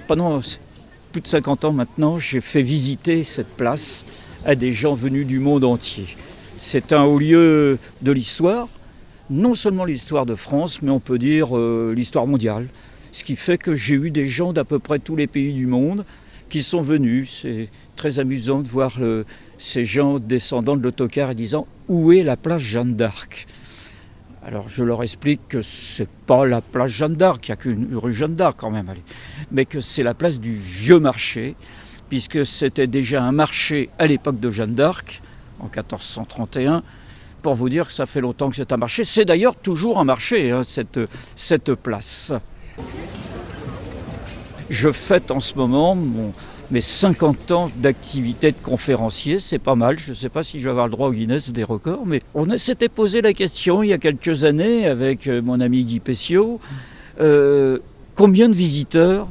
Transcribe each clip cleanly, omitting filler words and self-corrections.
pendant plus de 50 ans maintenant, j'ai fait visiter cette place à des gens venus du monde entier. C'est un haut lieu de l'histoire, non seulement l'histoire de France, mais on peut dire l'histoire mondiale. Ce qui fait que j'ai eu des gens d'à peu près tous les pays du monde qui sont venus. C'est très amusant de voir ces gens descendant de l'autocar et disant « Où est la place Jeanne d'Arc ?» Alors je leur explique que c'est pas la place Jeanne d'Arc, il n'y a qu'une rue Jeanne d'Arc quand même, mais que c'est la place du Vieux Marché, puisque c'était déjà un marché à l'époque de Jeanne d'Arc, en 1431, pour vous dire que ça fait longtemps que c'est un marché. C'est d'ailleurs toujours un marché, hein, cette place. Je fête en ce moment mes 50 ans d'activité de conférencier, c'est pas mal, je ne sais pas si je vais avoir le droit au Guinness des records, mais on s'était posé la question il y a quelques années avec mon ami Guy Pessiot, combien de visiteurs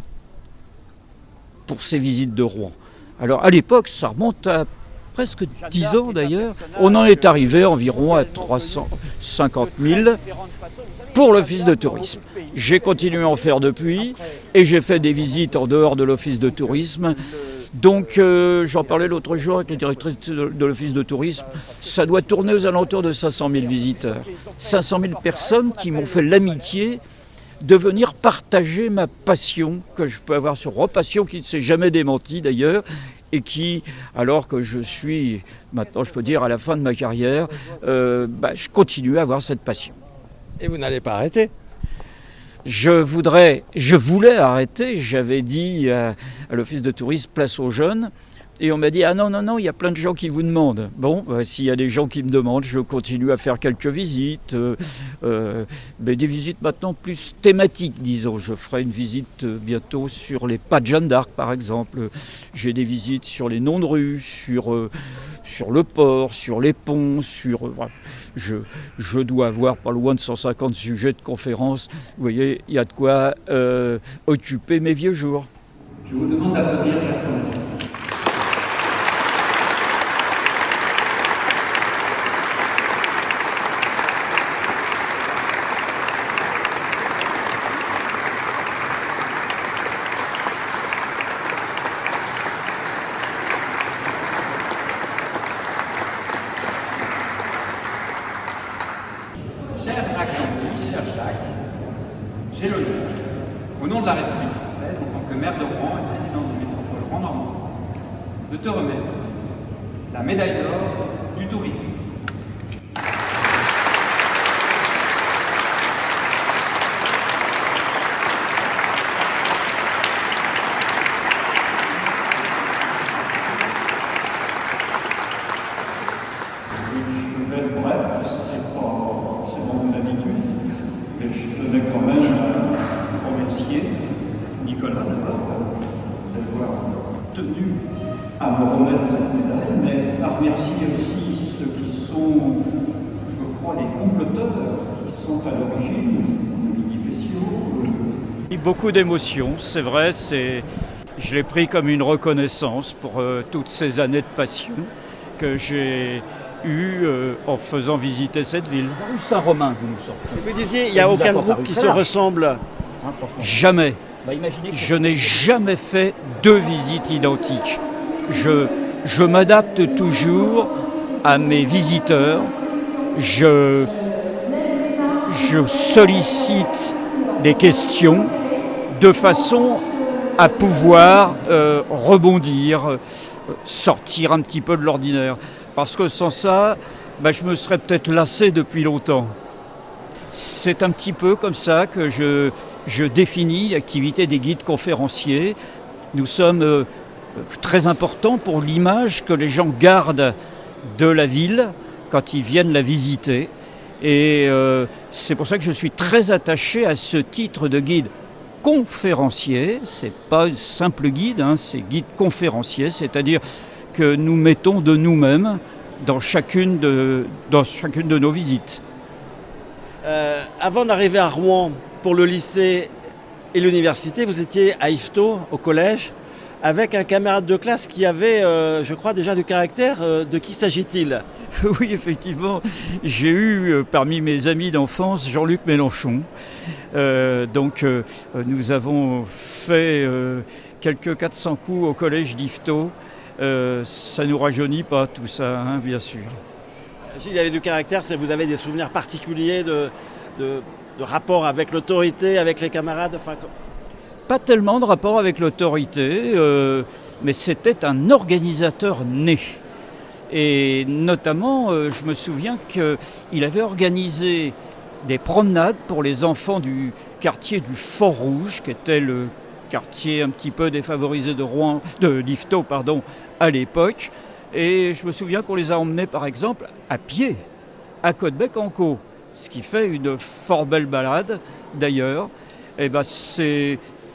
pour ces visites de Rouen? Alors à l'époque, ça remonte à presque 10 ans d'ailleurs, on en est arrivé environ à 350 000 pour l'office de tourisme. J'ai continué à en faire depuis et j'ai fait des visites en dehors de l'office de tourisme. Donc j'en parlais l'autre jour avec la directrice de l'office de tourisme, ça doit tourner aux alentours de 500 000 visiteurs. 500 000 personnes qui m'ont fait l'amitié de venir partager ma passion que je peux avoir sur Rouen, passion qui ne s'est jamais démentie d'ailleurs, et qui, alors que je suis, maintenant je peux dire à la fin de ma carrière, je continue à avoir cette passion. Et vous n'allez pas arrêter? Je voulais arrêter, j'avais dit à l'office de tourisme, place aux jeunes, et on m'a dit, ah non, il y a plein de gens qui vous demandent. Bon, s'il y a des gens qui me demandent, je continue à faire quelques visites, mais des visites maintenant plus thématiques, disons. Je ferai une visite bientôt sur les pas de Jeanne d'Arc, par exemple. J'ai des visites sur les noms de rues, sur le port, sur les ponts, voilà. Je dois avoir pas loin de 150 sujets de conférences. Vous voyez, il y a de quoi occuper mes vieux jours. Je vous demande d'applaudir Jacques Tanguy. J'ai l'honneur, au nom de la République française, en tant que maire de Rouen et président de métropole Rouen-Normandie, de te remettre la médaille d'or du tourisme. Je vais être bref, c'est pas forcément mon habitude, mais je tenais quand même à remercier Nicolas d'abord d'avoir tenu à me remettre cette médaille, mais à remercier aussi ceux qui sont, je crois, les comploteurs qui sont à l'origine, Guy Pessiot. Beaucoup d'émotions, c'est vrai, je l'ai pris comme une reconnaissance pour toutes ces années de passion que j'ai eues en faisant visiter cette ville. Rue Saint-Romain, vous nous sortez. Vous disiez, il n'y a aucun groupe qui se ressemble. Jamais. Je n'ai jamais fait deux visites identiques. Je m'adapte toujours à mes visiteurs. Je sollicite des questions de façon à pouvoir rebondir, sortir un petit peu de l'ordinaire. Parce que sans ça, je me serais peut-être lassé depuis longtemps. C'est un petit peu comme ça que je définis l'activité des guides conférenciers. Nous sommes très importants pour l'image que les gens gardent de la ville quand ils viennent la visiter. Et c'est pour ça que je suis très attaché à ce titre de guide conférencier. C'est pas simple guide, c'est guide conférencier, c'est-à-dire que nous mettons de nous-mêmes dans chacune de nos visites. Avant d'arriver à Rouen pour le lycée et l'université, vous étiez à Yvetot, au collège. avec un camarade de classe qui avait, je crois, déjà du caractère. De qui s'agit-il? Oui, effectivement, j'ai eu parmi mes amis d'enfance Jean-Luc Mélenchon. Nous avons fait quelques 400 coups au collège d'Yvetot. Ça ne nous rajeunit pas tout ça, hein, bien sûr. Gilles avait du caractère, vous avez des souvenirs particuliers de rapport avec l'autorité, avec les camarades? Pas tellement de rapport avec l'autorité, mais c'était un organisateur né. Et notamment, je me souviens qu'il avait organisé des promenades pour les enfants du quartier du Fort-Rouge, qui était le quartier un petit peu défavorisé d'Yvetot, à l'époque. Et je me souviens qu'on les a emmenés, par exemple, à pied, à Côte-Bec-en-Caux, ce qui fait une fort belle balade, d'ailleurs. Et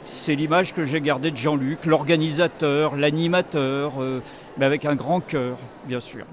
c'est l'image que j'ai gardée de Jean-Luc, l'organisateur, l'animateur, mais avec un grand cœur, bien sûr.